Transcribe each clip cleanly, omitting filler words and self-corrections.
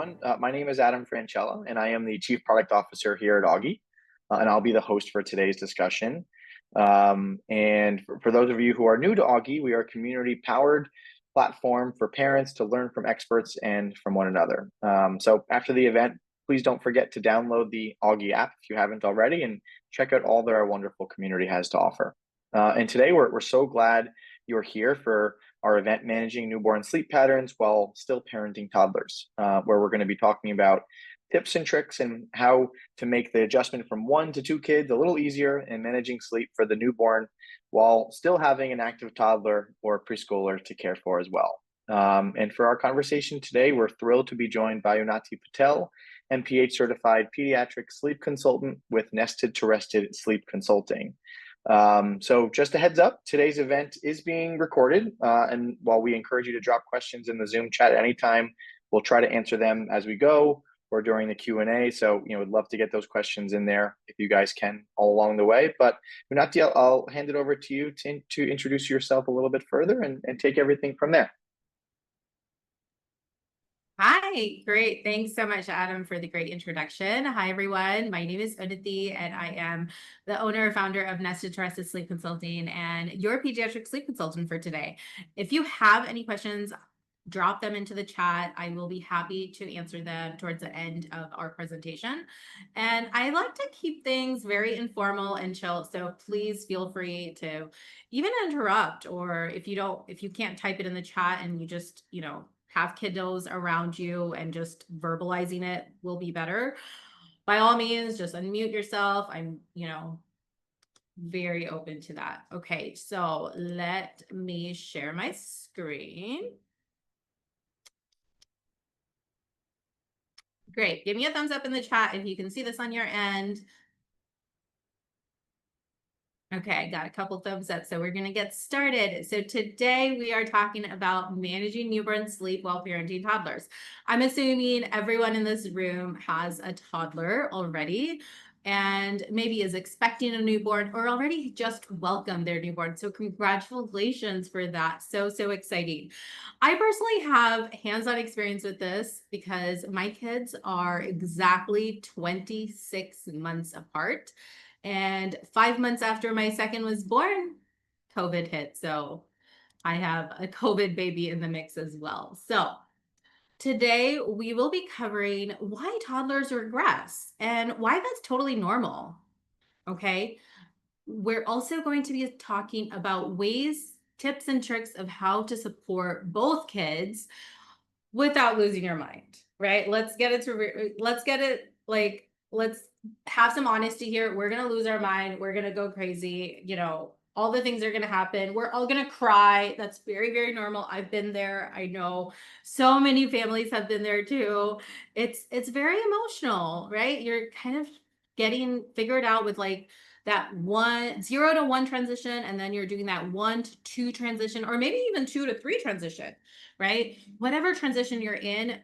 everyone. My name is Adam Franchella, and I am the Chief Product Officer here at Auggie, and I'll be the host for today's discussion. And for those of you who are new to Auggie, we are a community-powered platform for parents to learn from experts and from one another. So after the event, please don't forget to download the Auggie app if you haven't already, and check out all that our wonderful community has to offer. And today, we're so glad you're here for our event, Managing Newborn Sleep Patterns While Still Parenting Toddlers, where we're going to be talking about tips and tricks and how to make the adjustment from 1 to 2 kids a little easier in managing sleep for the newborn while still having an active toddler or preschooler to care for as well. And for our conversation today, we're thrilled to be joined by Unnati Patel, MPH certified pediatric sleep consultant with Nested to Rested Sleep Consulting. So just a heads up, today's event is being recorded, and while we encourage you to drop questions in the Zoom chat anytime, we'll try to answer them as we go or during the Q&A. So, we'd love to get those questions in there if you guys can all along the way. But Unati, I'll hand it over to you to introduce yourself a little bit further and take everything from there. Hi, great. Thanks so much, Adam, for the great introduction. Hi, everyone. My name is Unnati, and I am the owner and founder of Nested to Rested Sleep Consulting and your pediatric sleep consultant for today. If you have any questions, drop them into the chat. I will be happy to answer them towards the end of our presentation. And I like to keep things very informal and chill, so please feel free to even interrupt, or if you can't type it in the chat and you just, have kiddos around you and just verbalizing it will be better. By all means, just unmute yourself. I'm, very open to that. Okay, so let me share my screen. Great. Give me a thumbs up in the chat if you can see this on your end. Okay, got a couple thumbs up, so we're going to get started. So today we are talking about managing newborn sleep while parenting toddlers. I'm assuming everyone in this room has a toddler already and maybe is expecting a newborn or already just welcomed their newborn. So congratulations for that. So exciting. I personally have hands-on experience with this because my kids are exactly 26 months apart. And 5 months after my second was born, COVID hit. So I have a COVID baby in the mix as well. So today we will be covering why toddlers regress and why that's totally normal. Okay. We're also going to be talking about ways, tips, and tricks of how to support both kids without losing your mind, right? Let's have some honesty here. We're going to lose our mind. We're going to go crazy. All the things are going to happen. We're all going to cry. That's very, very normal. I've been there. I know so many families have been there too. It's very emotional, right? You're kind of getting figured out with that 0 to 1 transition, and then you're doing that 1 to 2 transition, or maybe even 2 to 3 transition, right? Whatever transition you're in,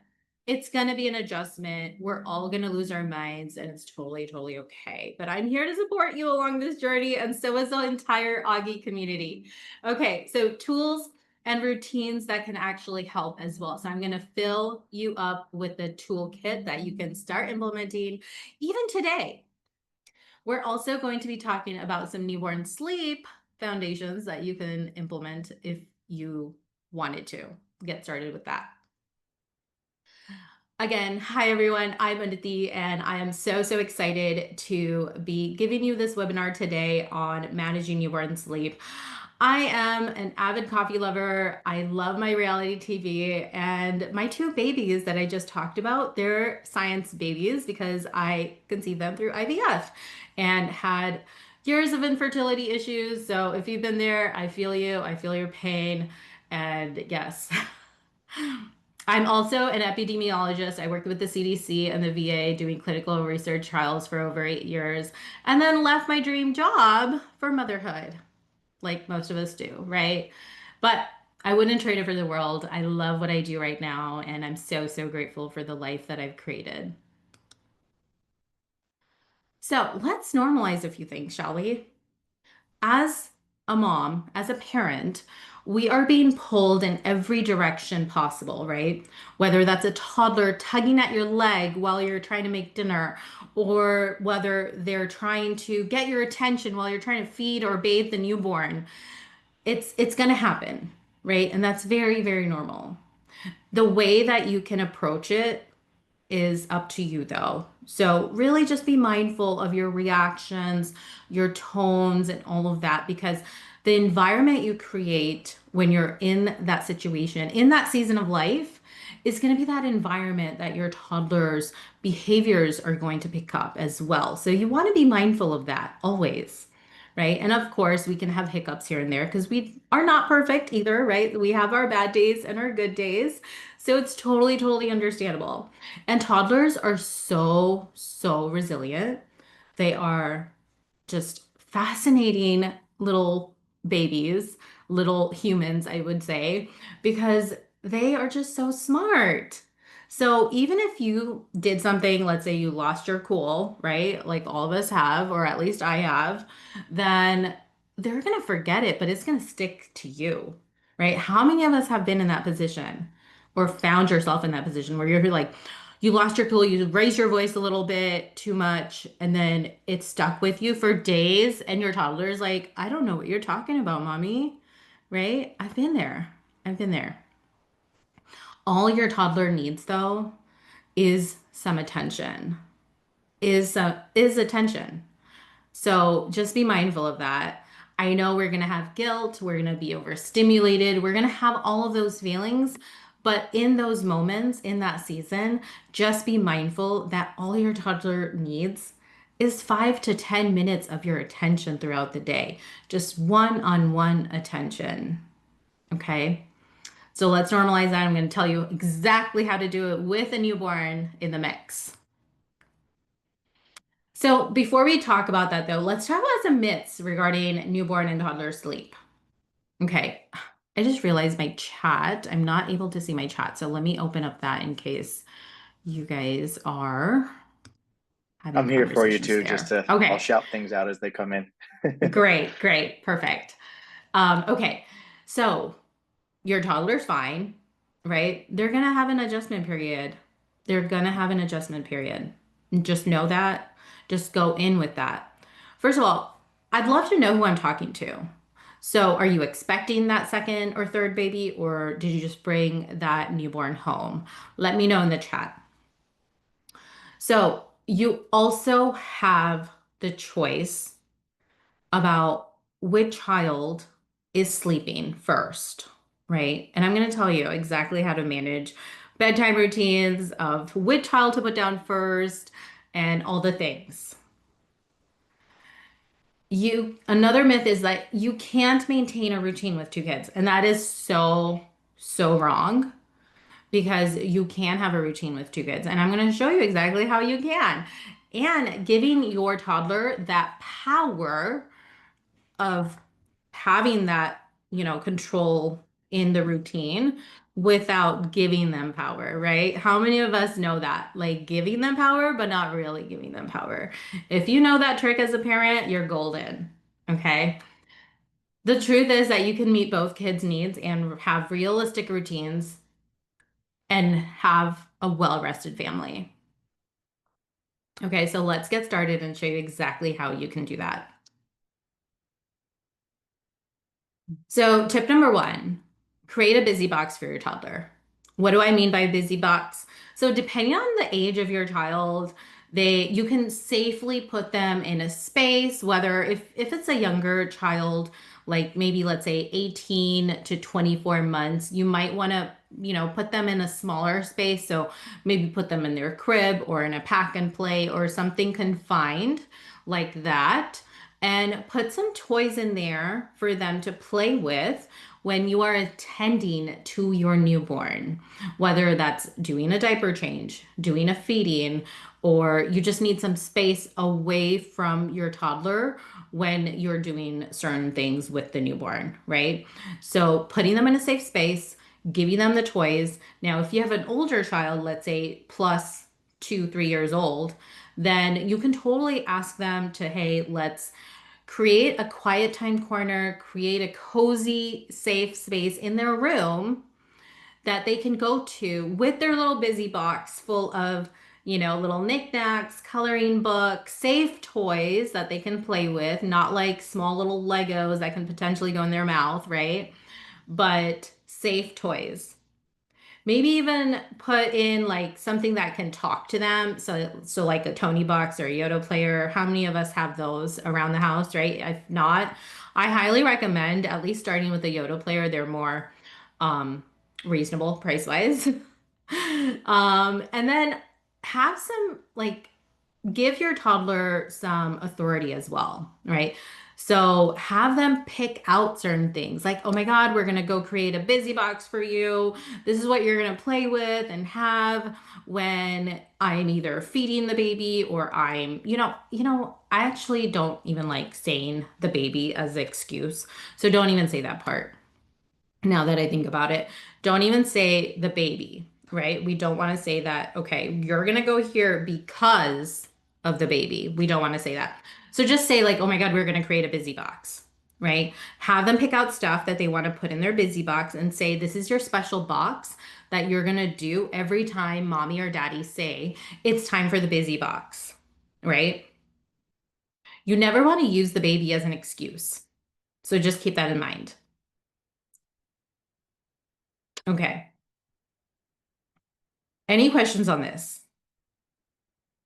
it's going to be an adjustment. We're all going to lose our minds, and it's totally, totally okay. But I'm here to support you along this journey, and so is the entire Auggie community. Okay, so tools and routines that can actually help as well. So I'm going to fill you up with the toolkit that you can start implementing even today. We're also going to be talking about some newborn sleep foundations that you can implement if you wanted to get started with that. Again, hi everyone, I'm Unnati, and I am so excited to be giving you this webinar today on managing newborn sleep. I am an avid coffee lover. I love my reality TV, and my 2 babies that I just talked about, they're science babies because I conceived them through IVF and had years of infertility issues. So if you've been there, I feel you. I feel your pain. And yes. I'm also an epidemiologist. I worked with the CDC and the VA doing clinical research trials for over 8 years, and then left my dream job for motherhood, like most of us do, right? But I wouldn't trade it for the world. I love what I do right now, and I'm so grateful for the life that I've created. So let's normalize a few things, shall we? As a mom, as a parent, we are being pulled in every direction possible, right? Whether that's a toddler tugging at your leg while you're trying to make dinner, or whether they're trying to get your attention while you're trying to feed or bathe the newborn. It's going to happen, right? And that's very, very normal. The way that you can approach it is up to you though. So really just be mindful of your reactions, your tones, and all of that, because the environment you create when you're in that situation, in that season of life, is going to be that environment that your toddler's behaviors are going to pick up as well. So you want to be mindful of that always. Right. And of course, we can have hiccups here and there because we are not perfect either, right? We have our bad days and our good days. So it's totally, totally understandable. And toddlers are so, so resilient. They are just fascinating little babies, little humans, I would say, because they are just so smart. So even if you did something, let's say you lost your cool, right? Like all of us have, or at least I have, then they're going to forget it, but it's going to stick to you, right? How many of us have been in that position or found yourself in that position where you're like, you lost your cool, you raised your voice a little bit too much, and then it stuck with you for days, and your toddler's like, I don't know what you're talking about, mommy, right? I've been there. I've been there. All your toddler needs, though, is some attention, is attention. So just be mindful of that. I know we're going to have guilt, we're going to be overstimulated, we're going to have all of those feelings. But in those moments, in that season, just be mindful that all your toddler needs is 5 to 10 minutes of your attention throughout the day. Just one-on-one attention. Okay. So let's normalize that. I'm going to tell you exactly how to do it with a newborn in the mix. So before we talk about that though, let's talk about some myths regarding newborn and toddler sleep. Okay, I just realized my chat. I'm not able to see my chat, so let me open up that in case you guys are having I'm here for you conversations too, just there. to, I'll Okay, shout things out as they come in. great, great, perfect. Okay, so your toddler's fine, right? They're gonna have an adjustment period. They're gonna have an adjustment period. Just know that. Just go in with that. First of all, I'd love to know who I'm talking to. So, are you expecting that second or third baby, or did you just bring that newborn home? Let me know in the chat. So, you also have the choice about which child is sleeping first, right? And I'm going to tell you exactly how to manage bedtime routines of which child to put down first and all the things. Another myth is that you can't maintain a routine with two kids, and that is so, so wrong because you can have a routine with two kids. And I'm going to show you exactly how you can. And giving your toddler that power of having that, control in the routine without giving them power, right? How many of us know that? Like giving them power, but not really giving them power. If you know that trick as a parent, you're golden. Okay. The truth is that you can meet both kids' needs and have realistic routines and have a well-rested family. Okay, so let's get started and show you exactly how you can do that. So, tip number one, create a busy box for your toddler. What do I mean by busy box? So, depending on the age of your child, you can safely put them in a space, whether if it's a younger child, like maybe let's say 18 to 24 months, you might want to, put them in a smaller space. So maybe put them in their crib or in a pack and play or something confined like that, and put some toys in there for them to play with when you are attending to your newborn, whether that's doing a diaper change, doing a feeding, or you just need some space away from your toddler when you're doing certain things with the newborn, right? So putting them in a safe space, giving them the toys. Now, if you have an older child, let's say plus 2, 3 years old, then you can totally ask them to, hey, let's Create a quiet time corner, create a cozy, safe space in their room that they can go to with their little busy box full of, little knickknacks, coloring books, safe toys that they can play with, not like small little Legos that can potentially go in their mouth, right? But safe toys. Maybe even put in like something that can talk to them. So like a Tony box or a Yoda player. How many of us have those around the house, right? If not, I highly recommend at least starting with a Yoda player. They're more um reasonable price wise. And then have some like give your toddler some authority as well, right? So have them pick out certain things like, oh my God, we're going to go create a busy box for you. This is what you're going to play with and have when I'm either feeding the baby or I'm, I actually don't even like saying the baby as an excuse. So don't even say that part. Now that I think about it, don't even say the baby, right? We don't want to say that, okay, you're going to go here because of the baby. We don't want to say that. So just say, like, oh my God, we're going to create a busy box, right? Have them pick out stuff that they want to put in their busy box and say, this is your special box that you're going to do every time mommy or daddy say it's time for the busy box, right? You never want to use the baby as an excuse. So just keep that in mind. Okay. Any questions on this?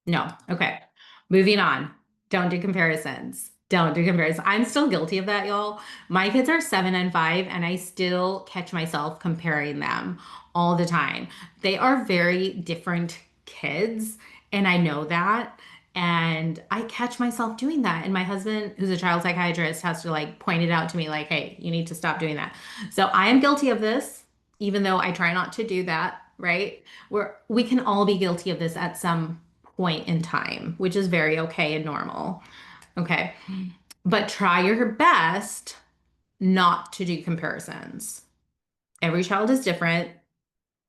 No. Okay. Moving on. Don't do comparisons. Don't do comparisons. I'm still guilty of that, y'all. My kids are 7 and 5, and I still catch myself comparing them all the time. They are very different kids, and I know that. And I catch myself doing that. And my husband, who's a child psychiatrist, has to like point it out to me, like, hey, you need to stop doing that. So I am guilty of this, even though I try not to do that, right? We can all be guilty of this at some point in time, which is very okay and normal. Okay. But try your best not to do comparisons. Every child is different.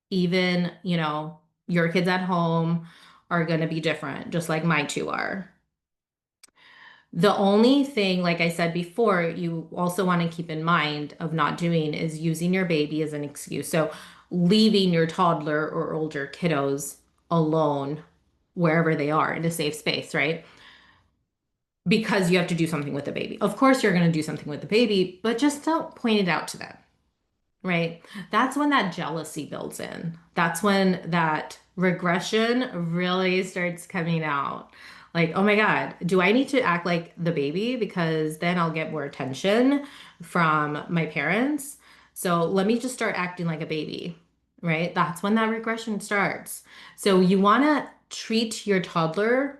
Even, your kids at home are going to be different, just like my two are. The only thing, like I said before, you also want to keep in mind of not doing is using your baby as an excuse. So leaving your toddler or older kiddos alone wherever they are in a safe space, right? Because you have to do something with the baby. Of course, you're going to do something with the baby, but just don't point it out to them, right? That's when that jealousy builds in. That's when that regression really starts coming out. Like, oh my God, do I need to act like the baby? Because then I'll get more attention from my parents. So let me just start acting like a baby, right? That's when that regression starts. So you want to treat your toddler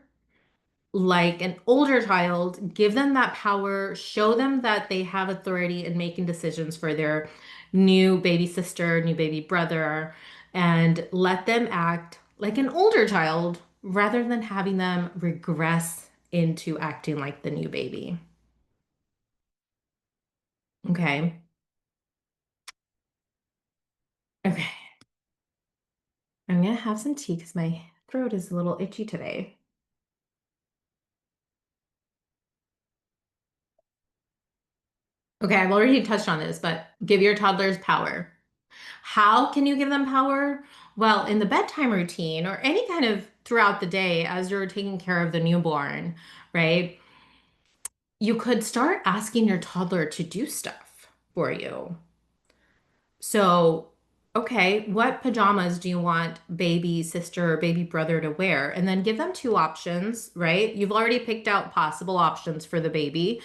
like an older child, give them that power, show them that they have authority in making decisions for their new baby sister, new baby brother, and let them act like an older child rather than having them regress into acting like the new baby. Okay. Okay. I'm gonna have some tea because my throat is a little itchy today. Okay, I've already touched on this, but give your toddlers power. How can you give them power? Well, in the bedtime routine or any kind of throughout the day as you're taking care of the newborn, right? You could start asking your toddler to do stuff for you. So, okay, what pajamas do you want baby sister or baby brother to wear? And then give them two options, right? You've already picked out possible options for the baby,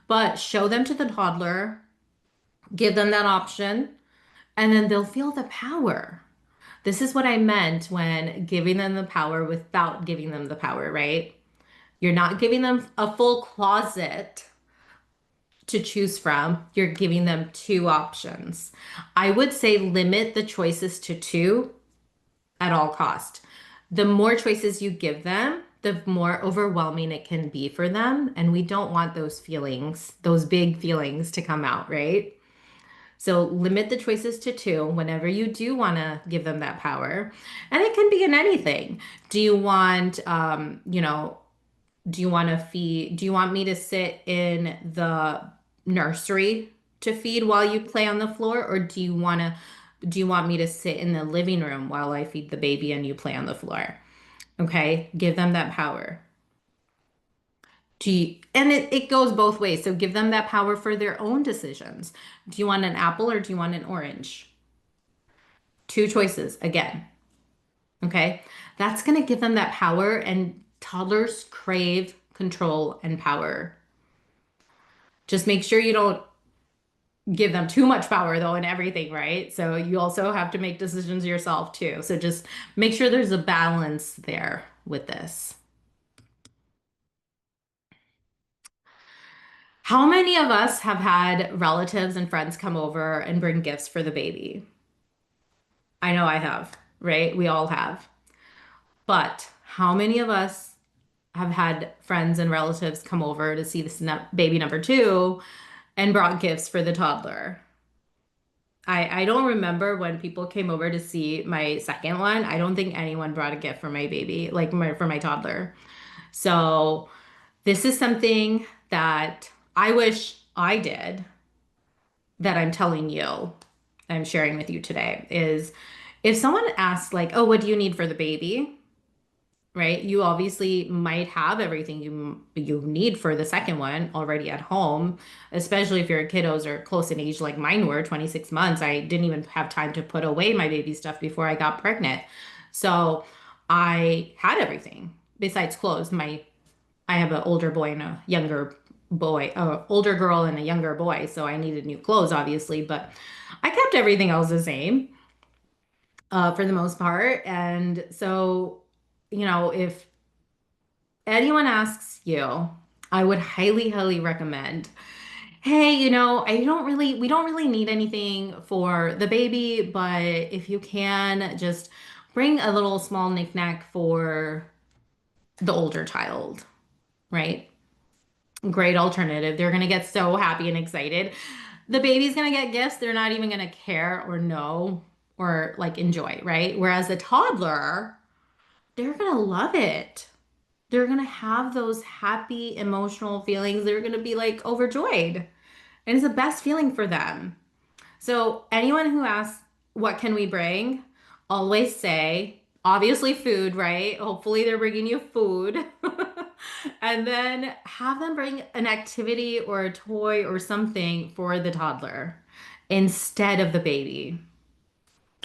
but show them to the toddler, give them that option, and then they'll feel the power. This is what I meant when giving them the power without giving them the power, right? You're not giving them a full closet to choose from. You're giving them two options. I would say limit the choices to two at all cost. The more choices you give them, the more overwhelming it can be for them. And we don't want those feelings, those big feelings to come out, right? So limit the choices to two whenever you do want to give them that power. And it can be in anything. Do you want, Do you want me to sit in the nursery to feed while you play on the floor, or do you want me to sit in the living room while I feed the baby and you play on the floor? Okay, give them that power. And it goes both ways. So give them that power for their own decisions. Do you want an apple or do you want an orange? Two choices again. Okay. That's going to give them that power, and toddlers crave control and power. Just make sure you don't give them too much power though in everything, right? So you also have to make decisions yourself too. So just make sure there's a balance there with this. How many of us have had relatives and friends come over and bring gifts for the baby? I know I have, right? We all have. But how many of us have had friends and relatives come over to see this baby number two and brought gifts for the toddler? I don't remember when people came over to see my second one. I don't think anyone brought a gift for my baby, like for my toddler. So this is something that I wish I did, that I'm telling you, I'm sharing with you today, is if someone asks like, "Oh, what do you need for the baby?" Right? You obviously might have everything you need for the second one already at home, especially if your kiddos are close in age like mine were, 26 months. I didn't even have time to put away my baby stuff before I got pregnant. So I had everything besides clothes. I have an older boy and a younger boy, older girl and a younger boy, so I needed new clothes obviously, but I kept everything else the same for the most part. And so, if anyone asks you, I would highly, highly recommend, hey, we don't really need anything for the baby, but if you can, just bring a little small knickknack for the older child, right? Great alternative. They're going to get so happy and excited. The baby's going to get gifts they're not even going to care or know or like enjoy, right? Whereas a toddler, they're going to love it. They're going to have those happy emotional feelings. They're going to be like overjoyed. And it's the best feeling for them. So, anyone who asks, what can we bring? Always say, obviously, food, right? Hopefully, they're bringing you food. And then have them bring an activity or a toy or something for the toddler instead of the baby.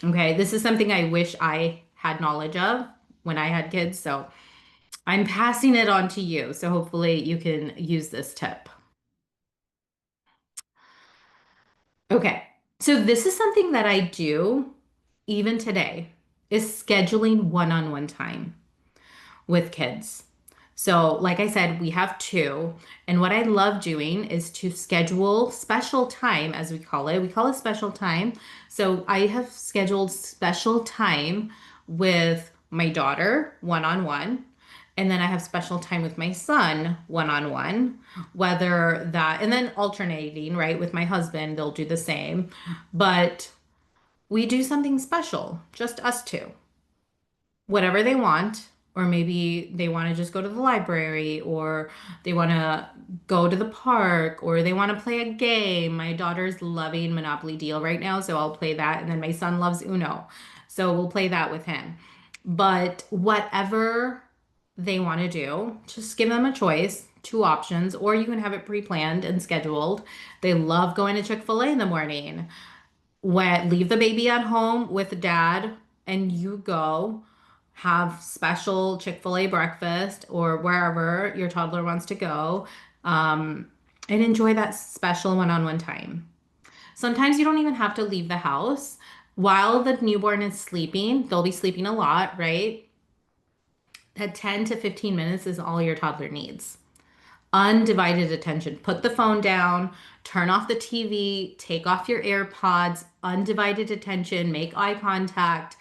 Okay, this is something I wish I had knowledge of when I had kids. So, I'm passing it on to you. So, hopefully, you can use this tip. Okay. So this is something that I do even today is scheduling one-on-one time with kids. So, like I said, we have two, and what I love doing is to schedule special time, as we call it. We call it special time. So, I have scheduled special time with my daughter one-on-one, and then I have special time with my son one-on-one, whether that, and then alternating, right, with my husband, they'll do the same. But we do something special, just us two, whatever they want, or maybe they want to just go to the library, or they want to go to the park, or they want to play a game. My daughter's loving Monopoly Deal right now, so I'll play that. And then my son loves Uno, so we'll play that with him. But whatever they want to do, just give them a choice, two options, or you can have it pre-planned and scheduled. They love going to Chick-fil-A in the morning. Leave the baby at home with dad, and you go have special Chick-fil-A breakfast or wherever your toddler wants to go, and enjoy that special one-on-one time. Sometimes you don't even have to leave the house. While the newborn is sleeping, they'll be sleeping a lot, right? At 10 to 15 minutes is all your toddler needs. Undivided attention. Put the phone down, turn off the TV, take off your AirPods, undivided attention, make eye contact,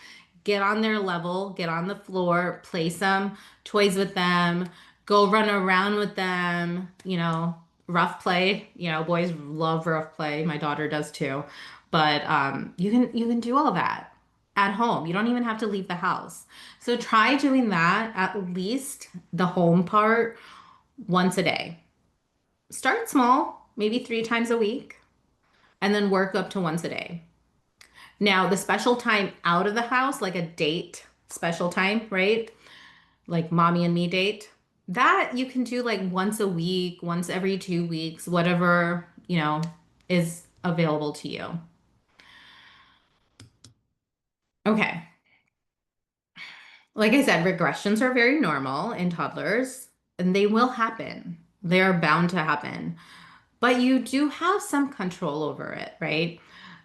get on their level, get on the floor, play some toys with them, go run around with them, rough play. Boys love rough play. My daughter does too. But you can do all that at home. You don't even have to leave the house. So try doing that, at least the home part, once a day. Start small, maybe 3 times a week, and then work up to once a day. Now, the special time out of the house, like a date special time, right? Like mommy and me date, that you can do like once a week, once every 2 weeks, whatever, is available to you. Okay. Like I said, regressions are very normal in toddlers and they will happen. They are bound to happen. But you do have some control over it, right?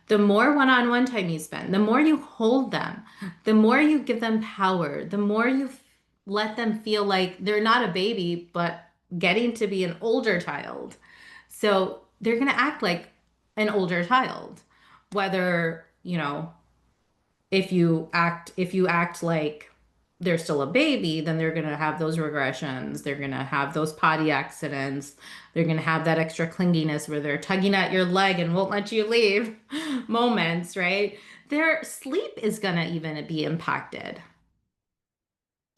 The more one on one time you spend, the more you hold them, the more you give them power, the more you let them feel like they're not a baby, but getting to be an older child. So they're going to act like an older child, whether, if you act like they're still a baby, then they're going to have those regressions. They're going to have those potty accidents. They're going to have that extra clinginess where they're tugging at your leg and won't let you leave moments, right? Their sleep is going to even be impacted.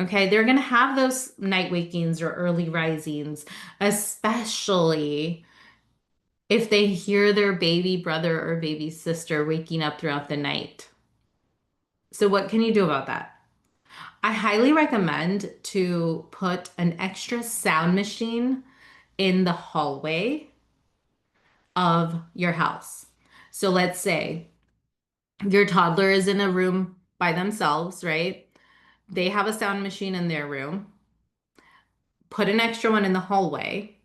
Okay, they're going to have those night wakings or early risings, especially if they hear their baby brother or baby sister waking up throughout the night. So, what can you do about that? I highly recommend to put an extra sound machine in the hallway of your house. So let's say your toddler is in a room by themselves, right? They have a sound machine in their room. Put an extra one in the hallway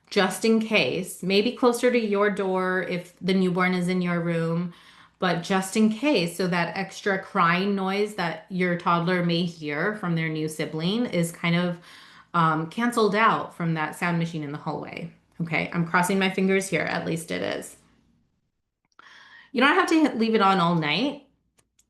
just in case, maybe closer to your door if the newborn is in your room, but just in case, so that extra crying noise that your toddler may hear from their new sibling is kind of canceled out from that sound machine in the hallway. Okay, I'm crossing my fingers here, at least it is. You don't have to leave it on all night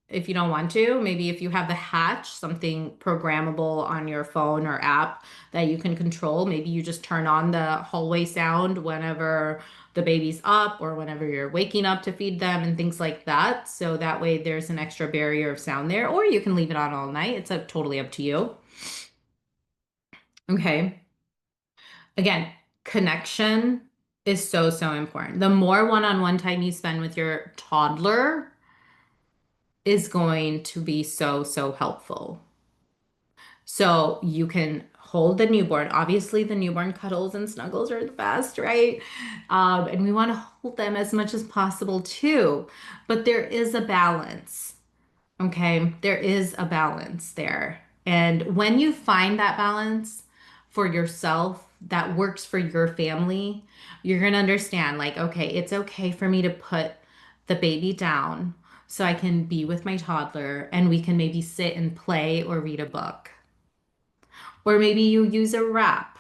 if you don't want to. Maybe if you have the hatch, something programmable on your phone or app that you can control, maybe you just turn on the hallway sound whenever the baby's up or whenever you're waking up to feed them and things like that. So that way there's an extra barrier of sound there, or you can leave it on all night. It's totally up to you. Okay. Again, connection is so, so important. The more one-on-one time you spend with your toddler is going to be so, so helpful. So you can hold the newborn. Obviously, the newborn cuddles and snuggles are the best, right? And we want to hold them as much as possible too. But there is a balance. Okay, there is a balance there. And when you find that balance for yourself that works for your family, you're going to understand like, okay, it's okay for me to put the baby down so I can be with my toddler and we can maybe sit and play or read a book. Or maybe you use a wrap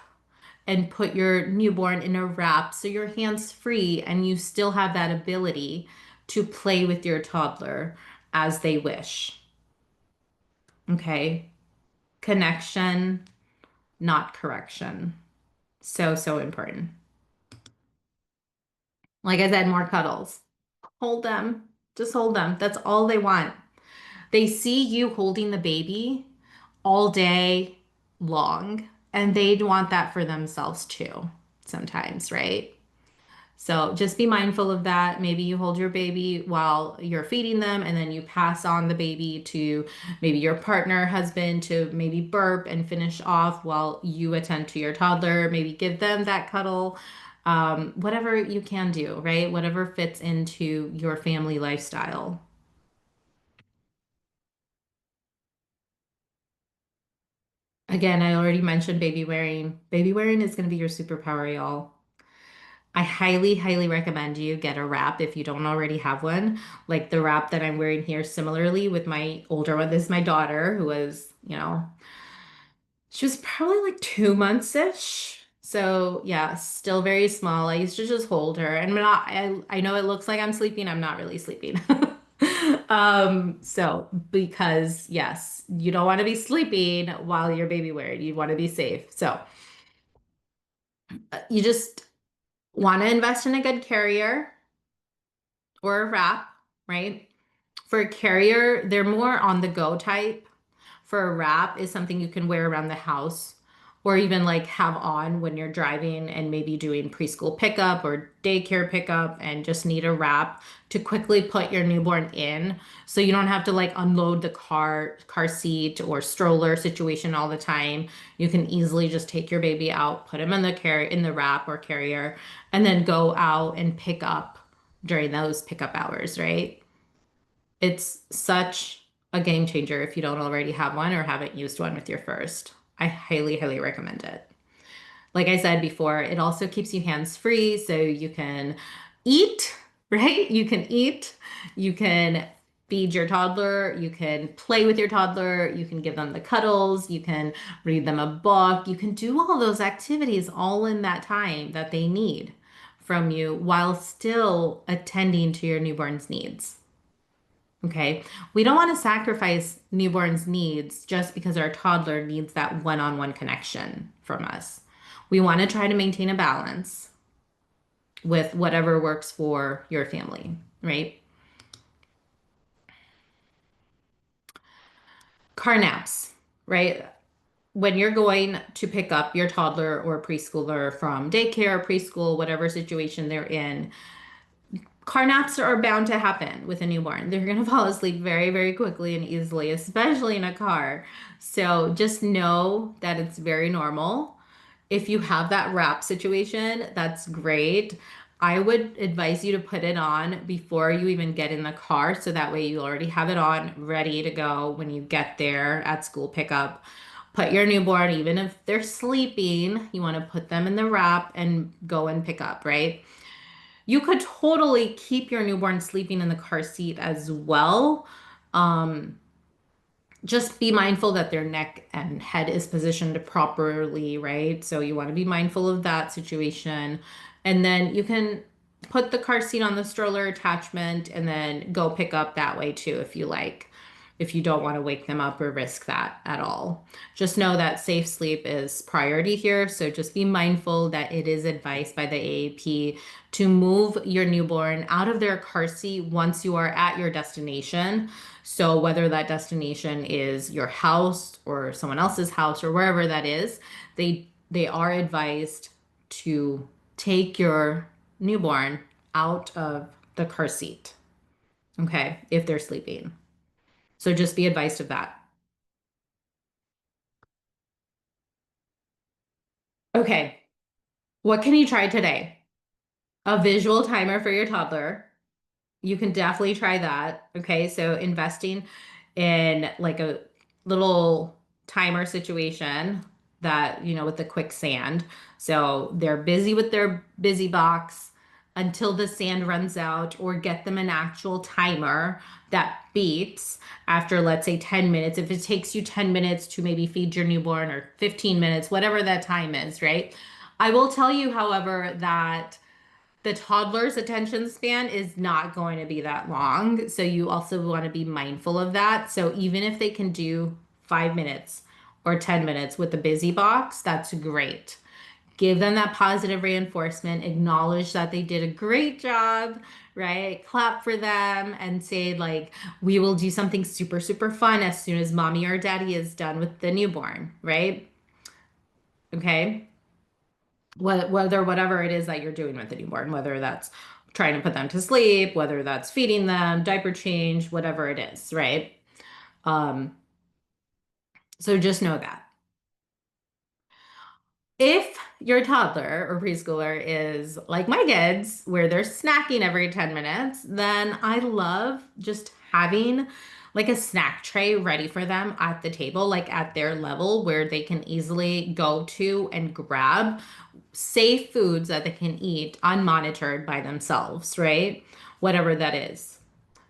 and put your newborn in a wrap so you're hands free and you still have that ability to play with your toddler as they wish. Okay. Connection, not correction. So, so important. Like I said, more cuddles. Hold them. Just hold them. That's all they want. They see you holding the baby all day long, and they'd want that for themselves too, sometimes, right? So just be mindful of that. Maybe you hold your baby while you're feeding them, and then you pass on the baby to maybe your partner, husband, to maybe burp and finish off while you attend to your toddler. Maybe give them that cuddle. Whatever you can do, right? Whatever fits into your family lifestyle. Again, I already mentioned baby wearing. Baby wearing is going to be your superpower, y'all. I highly, highly recommend you get a wrap if you don't already have one. Like the wrap that I'm wearing here, similarly with my older one. This is my daughter who was, she was probably like 2 months-ish. So yeah, still very small. I used to just hold her. And I know it looks like I'm sleeping. I'm not really sleeping. So because yes, you don't want to be sleeping while you're baby wearing. You want to be safe. So you just want to invest in a good carrier or a wrap, right? For a carrier, they're more on the go type. For a wrap is something you can wear around the house or even like have on when you're driving and maybe doing preschool pickup or daycare pickup and just need a wrap to quickly put your newborn in so you don't have to like unload the car seat or stroller situation all the time. You can easily just take your baby out, put him in the wrap or carrier, and then go out and pick up during those pickup hours, right? It's such a game changer if you don't already have one or haven't used one with your first. I highly, highly recommend it. Like I said before, it also keeps you hands free so you can eat, right? You can eat, you can feed your toddler, you can play with your toddler, you can give them the cuddles, you can read them a book, you can do all those activities all in that time that they need from you while still attending to your newborn's needs. Okay. We don't want to sacrifice newborn's needs just because our toddler needs that one-on-one connection from us. We want to try to maintain a balance with whatever works for your family, right? Car naps, right? When you're going to pick up your toddler or preschooler from daycare, preschool, whatever situation they're in, car naps are bound to happen with a newborn. They're going to fall asleep very, very quickly and easily, especially in a car. So just know that it's very normal. If you have that wrap situation, that's great. I would advise you to put it on before you even get in the car. So that way you already have it on ready to go when you get there at school pickup. Put your newborn, even if they're sleeping, you want to put them in the wrap and go and pick up, right? You could totally keep your newborn sleeping in the car seat as well. Um, just be mindful that their neck and head is positioned properly, right? So you want to be mindful of that situation. And then you can put the car seat on the stroller attachment and then go pick up that way too, if you like, if you don't want to wake them up or risk that at all. Just know that safe sleep is priority here. So just be mindful that it is advised by the AAP to move your newborn out of their car seat once you are at your destination. So whether that destination is your house or someone else's house or wherever that is, they are advised to take your newborn out of the car seat. Okay, if they're sleeping. So just be advised of that. Okay, what can you try today? A visual timer for your toddler. You can definitely try that. Okay, so investing in like a little timer situation that, with the quicksand. So they're busy with their busy box until the sand runs out, or get them an actual timer that beeps after, let's say, 10 minutes. If it takes you 10 minutes to maybe feed your newborn, or 15 minutes, whatever that time is, right? I will tell you, however, that the toddler's attention span is not going to be that long. So you also want to be mindful of that. So even if they can do 5 minutes or 10 minutes with the busy box, that's great. Give them that positive reinforcement, acknowledge that they did a great job, right? Clap for them and say, like, we will do something super, super fun as soon as mommy or daddy is done with the newborn, right? Okay. Whether whatever it is that you're doing with the newborn, whether that's trying to put them to sleep, whether that's feeding them, diaper change, whatever it is, right? Um, so just know that. If your toddler or preschooler is like my kids, where they're snacking every 10 minutes, then I love just having like a snack tray ready for them at the table, like at their level, where they can easily go to and grab safe foods that they can eat unmonitored by themselves, right? Whatever that is.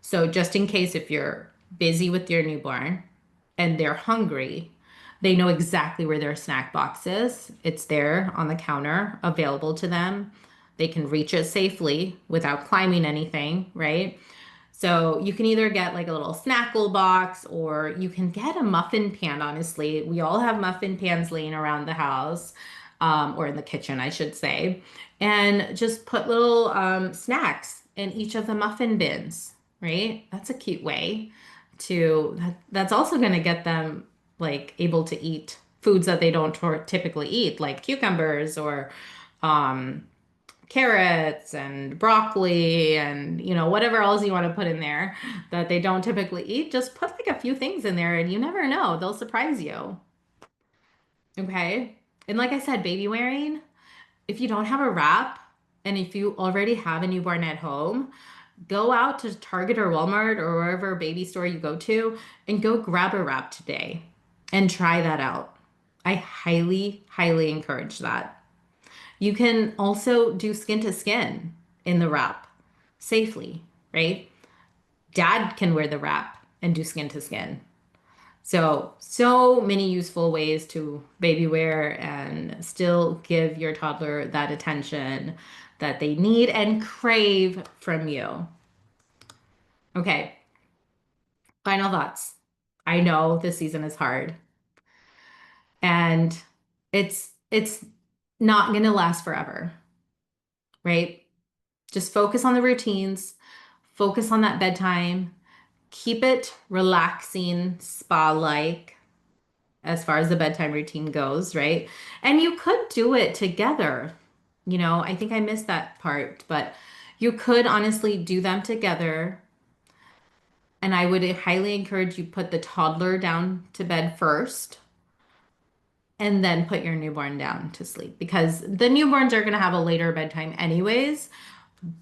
So, just in case if you're busy with your newborn and they're hungry, they know exactly where their snack box is. It's there on the counter, available to them. They can reach it safely without climbing anything, right? So you can either get like a little snackle box, or you can get a muffin pan, honestly. We all have muffin pans laying around the house, or in the kitchen, I should say. And just put little snacks in each of the muffin bins, right? That's a cute way that's also going to get them like able to eat foods that they don't typically eat, like cucumbers or um, carrots and broccoli and whatever else you want to put in there that they don't typically eat. Just put like a few things in there, and you never know, they'll surprise you. Okay. And like I said, baby wearing, if you don't have a wrap and if you already have a newborn at home, go out to Target or Walmart or wherever baby store you go to and go grab a wrap today and try that out. I highly, highly encourage that. You can also do skin to skin in the wrap safely, right? Dad can wear the wrap and do skin to skin. So many useful ways to baby wear and still give your toddler that attention that they need and crave from you. Okay, final thoughts. I know this season is hard and it's not going to last forever, right? Just focus on the routines, focus on that bedtime, keep it relaxing, spa-like as far as the bedtime routine goes, right? And you could do it together. I think I missed that part, but you could honestly do them together. And I would highly encourage you put the toddler down to bed first and then put your newborn down to sleep because the newborns are going to have a later bedtime anyways.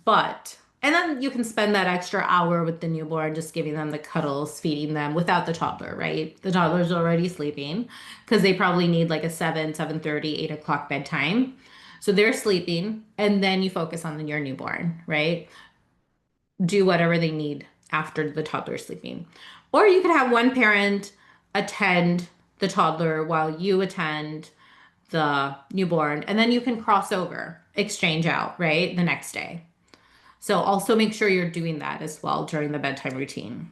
And then you can spend that extra hour with the newborn, just giving them the cuddles, feeding them without the toddler, right? The toddler's already sleeping because they probably need like a 7:30, 8 o'clock bedtime. So they're sleeping, and then you focus on your newborn, right? Do whatever they need after the toddler's sleeping. Or you could have one parent attend the toddler while you attend the newborn, and then you can cross over, exchange out, right? The next day. So also make sure you're doing that as well during the bedtime routine.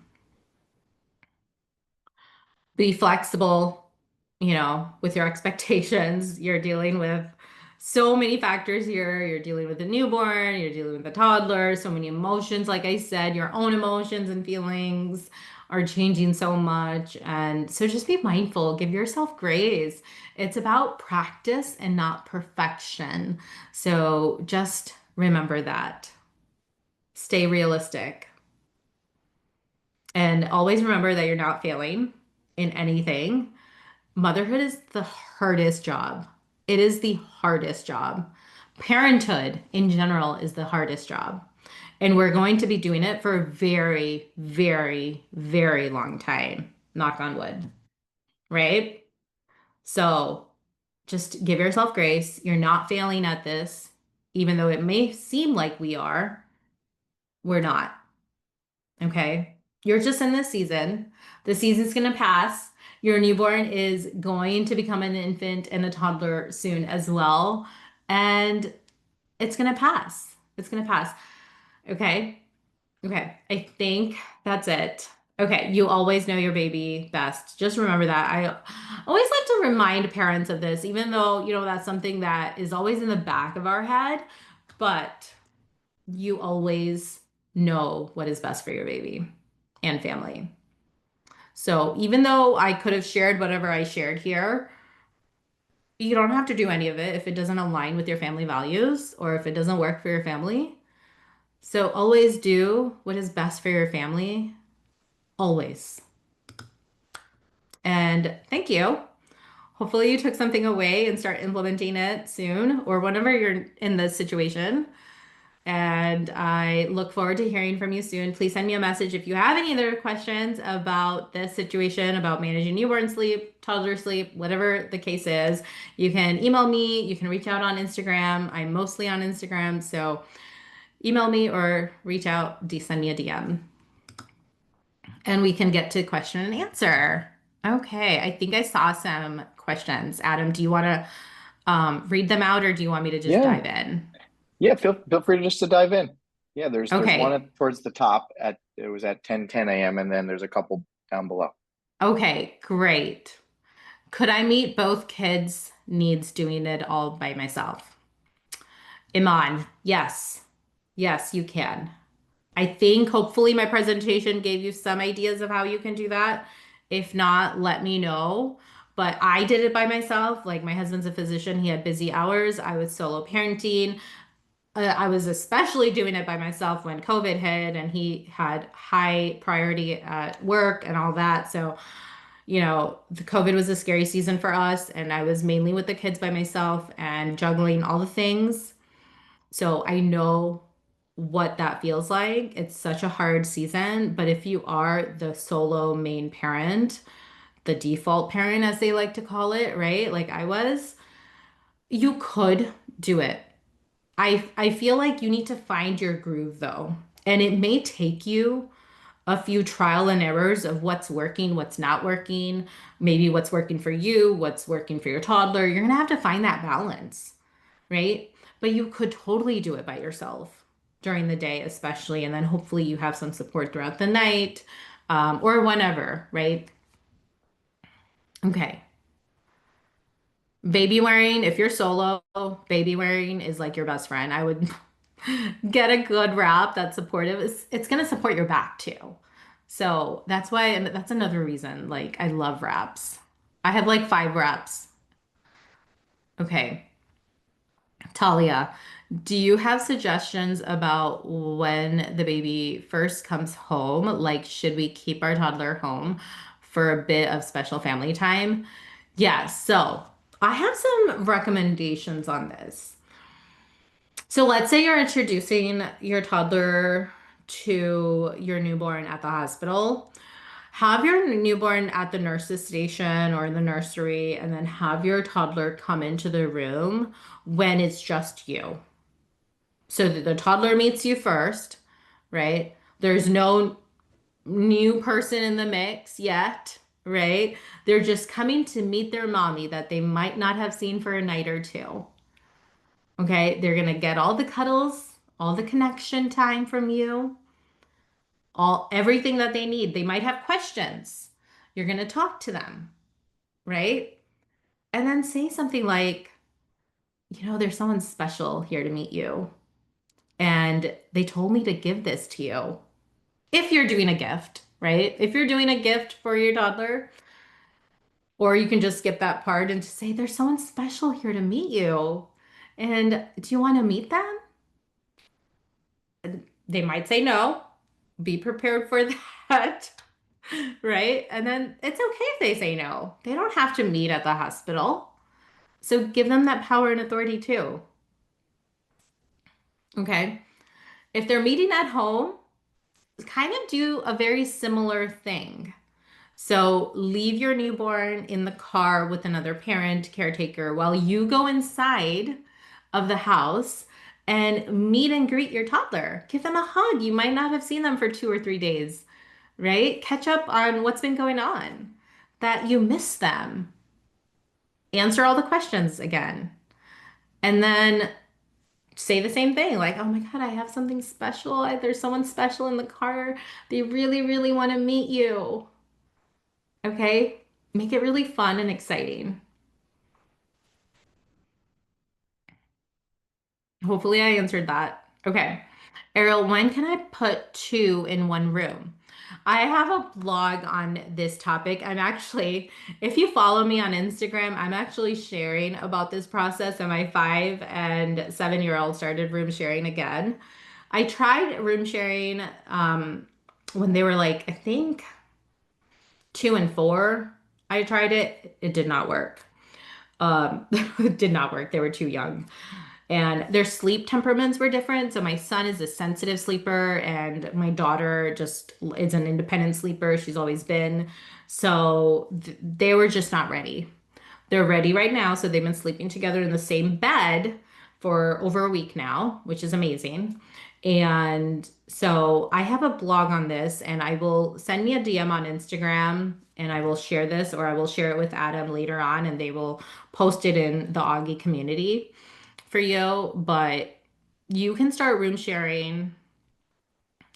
Be flexible, with your expectations. You're dealing with so many factors here. You're dealing with the newborn, you're dealing with the toddler, so many emotions. Like I said, your own emotions and feelings are changing so much. And so just be mindful, give yourself grace. It's about practice and not perfection. So just remember that. Stay realistic. And always remember that you're not failing in anything. Motherhood is the hardest job. It is the hardest job. Parenthood in general is the hardest job. And we're going to be doing it for a very, very, very long time. Knock on wood. Right? So just give yourself grace. You're not failing at this, even though it may seem like we are. We're not. Okay. You're just in this season. The season's going to pass. Your newborn is going to become an infant and a toddler soon as well. And it's going to pass. It's going to pass. Okay. Okay. I think that's it. Okay. You always know your baby best. Just remember that. I always like to remind parents of this, even though, that's something that is always in the back of our head. But you always know what is best for your baby and family. So even though I could have shared whatever I shared here, you don't have to do any of it if it doesn't align with your family values or if it doesn't work for your family. So always do what is best for your family, always. And thank you. Hopefully you took something away and start implementing it soon or whenever you're in this situation. And I look forward to hearing from you soon. Please send me a message if you have any other questions about this situation, about managing newborn sleep, toddler sleep, whatever the case is. You can email me, you can reach out on Instagram. I'm mostly on Instagram, so email me or reach out, send me a DM. And we can get to question and answer. Okay, I think I saw some questions. Adam, do you want to read them out or do you want me to just Yeah. dive in? Yeah, feel free to just to dive in. Yeah, there's one Okay. towards the top it was at 10 a.m. and then there's a couple down below. Okay, great. Could I meet both kids' needs doing it all by myself? Iman, yes. Yes, you can. I think hopefully my presentation gave you some ideas of how you can do that. If not, let me know. but I did it by myself. Like my husband's a physician, he had busy hours. I was solo parenting. I was especially doing it by myself when COVID hit and he had high priority at work and all that. So, the COVID was a scary season for us, and I was mainly with the kids by myself and juggling all the things. So I know what that feels like. It's such a hard season, but if you are the solo main parent, the default parent, as they like to call it, right? Like I was, you could do it. I feel like you need to find your groove though. And it may take you a few trial and errors of what's working, what's not working, maybe what's working for you, what's working for your toddler. You're gonna have to find that balance, right? But you could totally do it by yourself during the day, especially. And then hopefully you have some support throughout the night, or whenever, right? Okay. Baby wearing, if you're solo, baby wearing is like your best friend. I would get a good wrap that's supportive. It's going to support your back too. So that's why, and that's another reason, like, I love wraps. I have like 5 wraps. Okay. Talia, do you have suggestions about when the baby first comes home? Like, should we keep our toddler home for a bit of special family time? Yeah, so I have some recommendations on this. So let's say you're introducing your toddler to your newborn at the hospital. Have your newborn at the nurse's station or in the nursery, and then have your toddler come into the room when it's just you. So that the toddler meets you first, right? There's no new person in the mix yet, right? They're just coming to meet their mommy that they might not have seen for a night or two. Okay, they're gonna get all the cuddles, all the connection time from you, all everything that they need. They might have questions. You're gonna talk to them, right? And then say something like, there's someone special here to meet you. And they told me to give this to you. If you're doing a gift, right? If you're doing a gift for your toddler, or you can just skip that part and just say, there's someone special here to meet you. And do you want to meet them? They might say no. Be prepared for that, right? And then it's okay if they say no. They don't have to meet at the hospital. So give them that power and authority too. Okay. If they're meeting at home, kind of do a very similar thing. So leave your newborn in the car with another parent, caretaker, while you go inside of the house and meet and greet your toddler. Give them a hug. You might not have seen them for 2 or 3 days, right? Catch up on what's been going on, that you miss them. Answer all the questions again. And then say the same thing like, oh my God, I have something special. There's someone special in the car. They really, really want to meet you. Okay? Make it really fun and exciting. Hopefully, I answered that. Okay. Ariel, when can I put two in one room? I have a blog on this topic. If you follow me on Instagram, I'm actually sharing about this process, and my 5 and 7-year-old started room sharing again. I tried room sharing when they were like, I think 2 and 4. I tried it. It did not work. It did not work. They were too young. And their sleep temperaments were different. So my son is a sensitive sleeper, and my daughter just is an independent sleeper. She's always been. So they were just not ready. They're ready right now. So they've been sleeping together in the same bed for over a week now, which is amazing. And so I have a blog on this, and I will send me a DM on Instagram and I will share this, or I will share it with Adam later on, and they will post it in the Auggie community for you. But you can start room sharing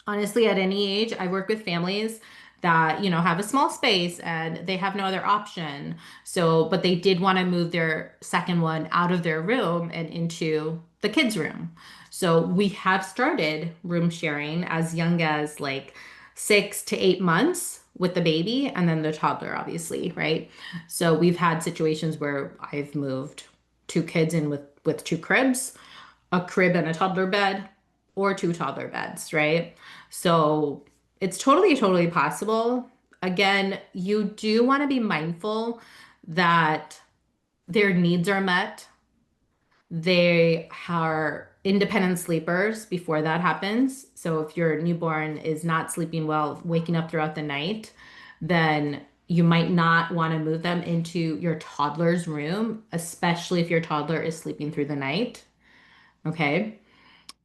honestly at any age. I work with families that, have a small space and they have no other option. So, but they did want to move their second one out of their room and into the kids' room. So we have started room sharing as young as like 6 to 8 months with the baby and then the toddler, obviously, right? So we've had situations where I've moved two kids in with two cribs, a crib and a toddler bed, or two toddler beds, right? So it's totally possible. Again, you do want to be mindful that their needs are met. They are independent sleepers before that happens. So if your newborn is not sleeping well, waking up throughout the night, then you might not want to move them into your toddler's room, especially if your toddler is sleeping through the night. Okay.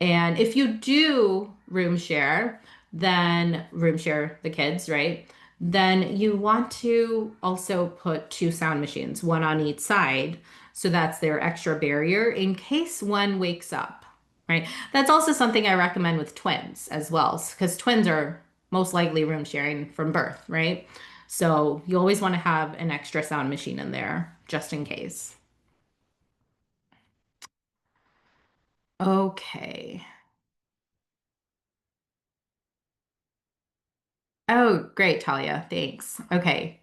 And if you do room share the kids, right? Then you want to also put two sound machines, one on each side. So that's their extra barrier in case one wakes up, right? That's also something I recommend with twins as well, because twins are most likely room sharing from birth, right? So you always want to have an extra sound machine in there just in case. Okay. Oh, great, Talia. Thanks. Okay.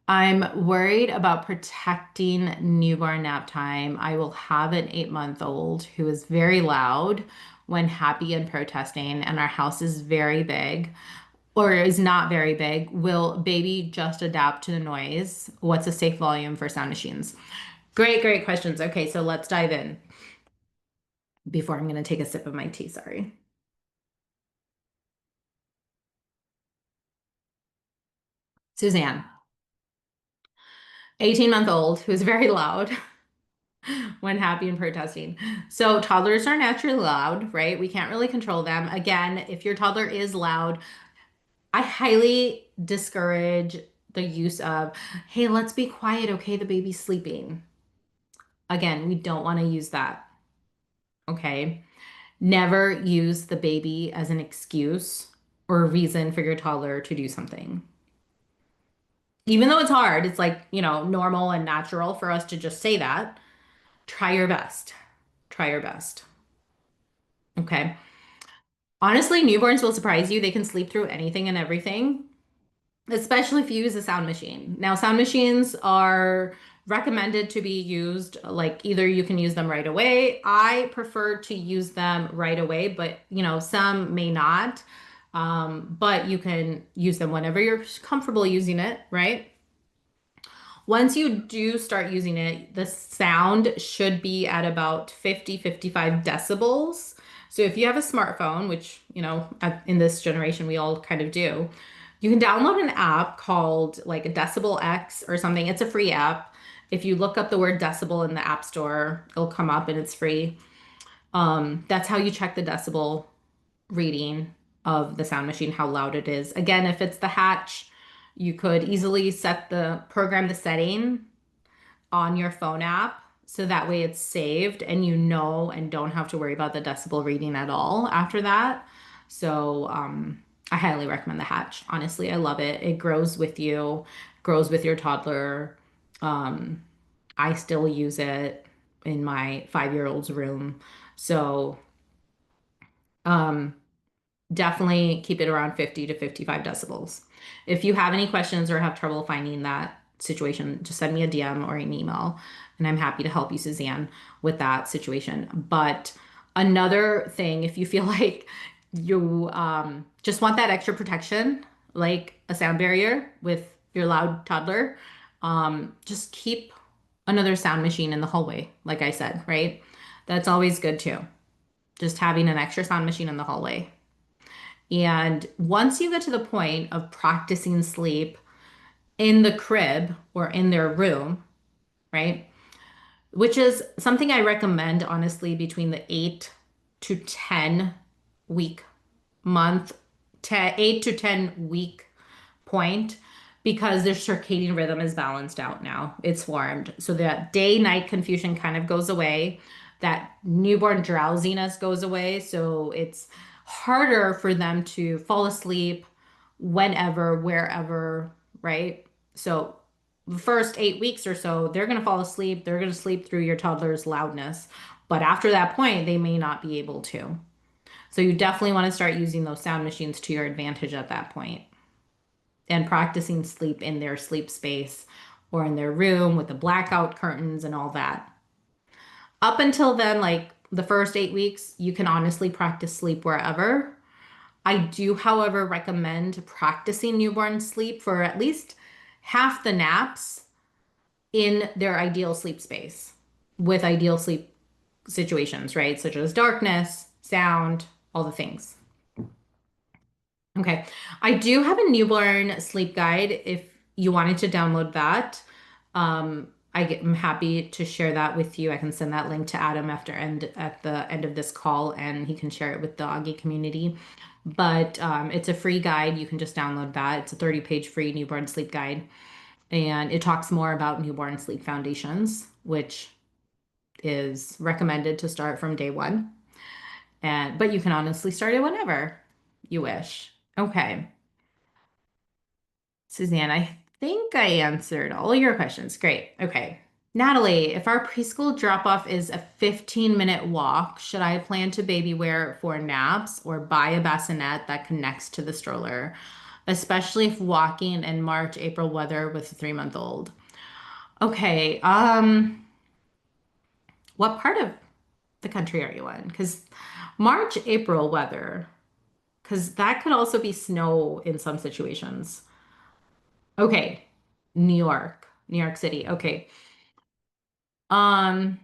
I'm worried about protecting newborn nap time. I will have an 8-month-old who is very loud when happy and protesting, and our house is very big or is not very big. Will baby just adapt to the noise? What's a safe volume for sound machines? Great questions. Okay, so let's dive in before I'm going to take a sip of my tea. Sorry. Suzanne, 18-month-old who is very loud when happy and protesting. So toddlers are naturally loud, right? We can't really control them. Again, if your toddler is loud, I highly discourage the use of, hey, let's be quiet, okay? The baby's sleeping. Again, we don't want to use that, okay? Never use the baby as an excuse or a reason for your toddler to do something. Even though it's hard, it's like, normal and natural for us to just say that. Try your best. Try your best. Okay. Honestly, newborns will surprise you. They can sleep through anything and everything, especially if you use a sound machine. Now, sound machines are recommended to be used like either you can use them right away. I prefer to use them right away, but some may not. But you can use them whenever you're comfortable using it, right? Once you do start using it, the sound should be at about 50-55 decibels. So if you have a smartphone, which, in this generation we all kind of do, you can download an app called like a Decibel X or something. It's a free app. If you look up the word decibel in the App Store, it'll come up and it's free. That's how you check the decibel reading of the sound machine, how loud it is. Again, if it's the hatch, you could easily program the setting on your phone app so that way it's saved and and don't have to worry about the decibel reading at all after that. So I highly recommend the hatch. Honestly, I love it. It grows with you, grows with your toddler. I still use it in my 5-year-old's room. So um, definitely keep it around 50 to 55 decibels. If you have any questions or have trouble finding that situation, just send me a DM or an email, and I'm happy to help you, Suzanne, with that situation. But another thing, if you feel like you just want that extra protection, like a sound barrier with your loud toddler, just keep another sound machine in the hallway, like I said, right? That's always good too. Just having an extra sound machine in the hallway. And once you get to the point of practicing sleep in the crib or in their room, right? Which is something I recommend, honestly, between the 8 to 10 week month, 8 to 10 week point, because their circadian rhythm is balanced out now. It's formed. So that day night confusion kind of goes away. That newborn drowsiness goes away. So it's harder for them to fall asleep whenever, wherever, right? So the first 8 weeks or so, they're going to fall asleep. They're going to sleep through your toddler's loudness. But after that point, they may not be able to. So you definitely want to start using those sound machines to your advantage at that point. and practicing sleep in their sleep space or in their room with the blackout curtains and all that. Up until then, like the first 8 weeks, you can honestly practice sleep wherever. I do, however, recommend practicing newborn sleep for at least half the naps in their ideal sleep space with ideal sleep situations, right? Such as darkness, sound, all the things. Okay. I do have a newborn sleep guide if you wanted to download that. I'm happy to share that with you. I can send that link to Adam at the end of this call, and he can share it with the Auggie community. But it's a free guide. You can just download that. It's a 30-page free newborn sleep guide, and it talks more about newborn sleep foundations, which is recommended to start from day one. But you can honestly start it whenever you wish. Okay. Suzanne, I think I answered all your questions. Great. Okay. Natalie, if our preschool drop off is a 15-minute walk, should I plan to baby wear for naps or buy a bassinet that connects to the stroller, especially if walking in March, April weather with a 3-month-old? Okay. What part of the country are you in? Because March, April weather, because that could also be snow in some situations. Okay. New York City. Okay. Um,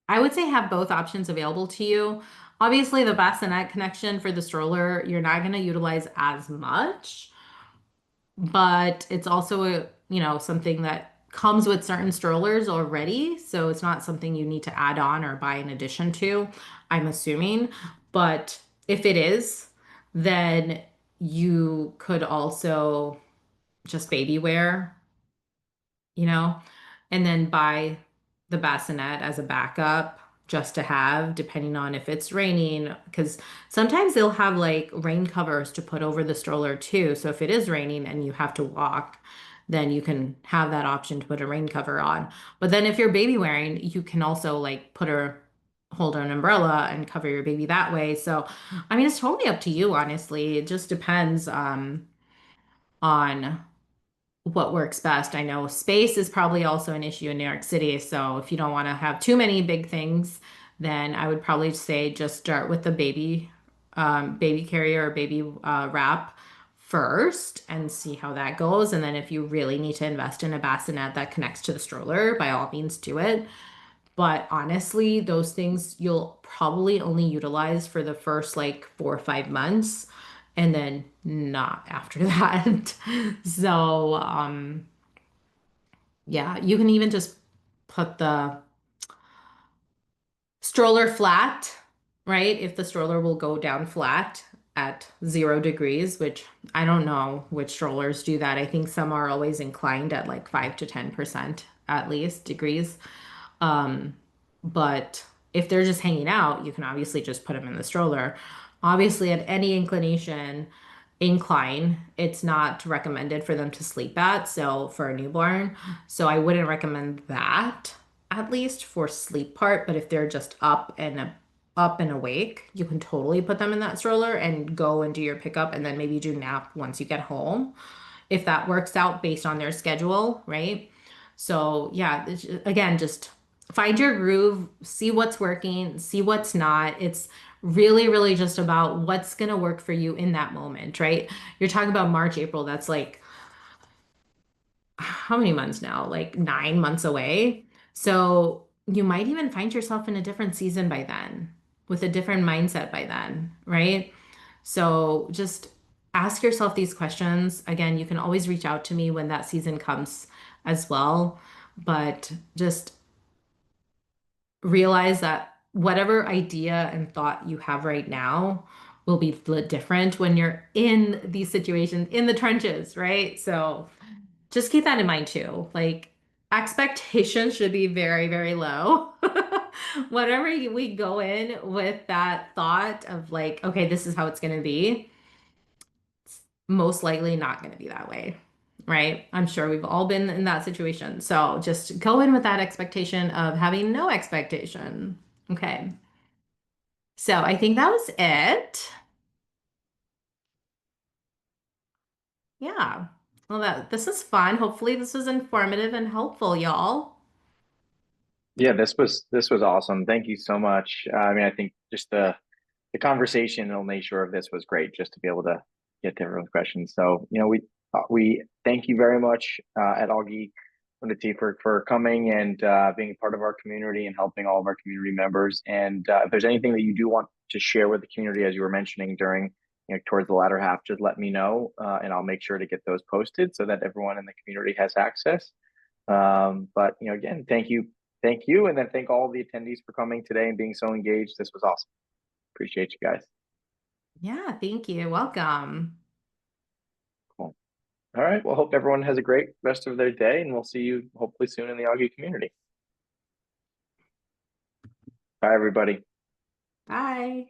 I would say have both options available to you. Obviously, the bassinet connection for the stroller, you're not going to utilize as much, but it's also something that comes with certain strollers already, so it's not something you need to add on or buy in addition to, I'm assuming. But if it is, then you could also just baby wear, you know, and then buy the bassinet as a backup just to have, depending on if it's raining, because sometimes they'll have like rain covers to put over the stroller too. So if it is raining and you have to walk, then you can have that option to put a rain cover on. But then if you're baby wearing, you can also like hold an umbrella and cover your baby that way. So I mean, it's totally up to you, honestly. It just depends on what works best. I know space is probably also an issue in New York City. So if you don't want to have too many big things, then I would probably say just start with the baby carrier or baby wrap first and see how that goes. And then if you really need to invest in a bassinet that connects to the stroller, by all means do it. But honestly, those things you'll probably only utilize for the first like 4 or 5 months and then not after that. So, yeah, you can even just put the stroller flat, right? If the stroller will go down flat at 0 degrees, which I don't know which strollers do that. I think some are always inclined at like 5 to 10% at least degrees. Um, but if they're just hanging out, you can obviously just put them in the stroller. Obviously, at any incline, it's not recommended for them to sleep at. So for a newborn, so I wouldn't recommend that at least for sleep part. But if they're just up and awake, you can totally put them in that stroller and go and do your pickup and then maybe do nap once you get home if that works out based on their schedule, right? So, yeah, again, just find your groove, see what's working, see what's not. It's really, really just about what's going to work for you in that moment, right? You're talking about March, April, that's like how many months now? Like 9 months away. So, you might even find yourself in a different season by then with a different mindset by then, right? So just ask yourself these questions. Again, you can always reach out to me when that season comes as well. But just realize that whatever idea and thought you have right now will be different when you're in these situations in the trenches, right? So just keep that in mind too. Like expectations should be very, very low. Whatever we go in with that thought of like, okay, this is how it's going to be, most likely not going to be that way, right? I'm sure we've all been in that situation. So just go in with that expectation of having no expectation. Okay. So I think that was it. Yeah. Well, this is fun. Hopefully this was informative and helpful, y'all. Yeah, this was awesome. Thank you so much. I mean, I think just the conversational nature of this was great, just to be able to get to everyone's questions. So, we thank you very much at Augie Community for coming and being part of our community and helping all of our community members. And if there's anything that you do want to share with the community, as you were mentioning during, towards the latter half, just let me know, and I'll make sure to get those posted so that everyone in the community has access. But again, thank you, and then thank all the attendees for coming today and being so engaged. This was awesome. Appreciate you guys. Yeah, thank you. Welcome. Cool. All right. Well, hope everyone has a great rest of their day, and we'll see you hopefully soon in the Augie community. Bye, everybody. Bye.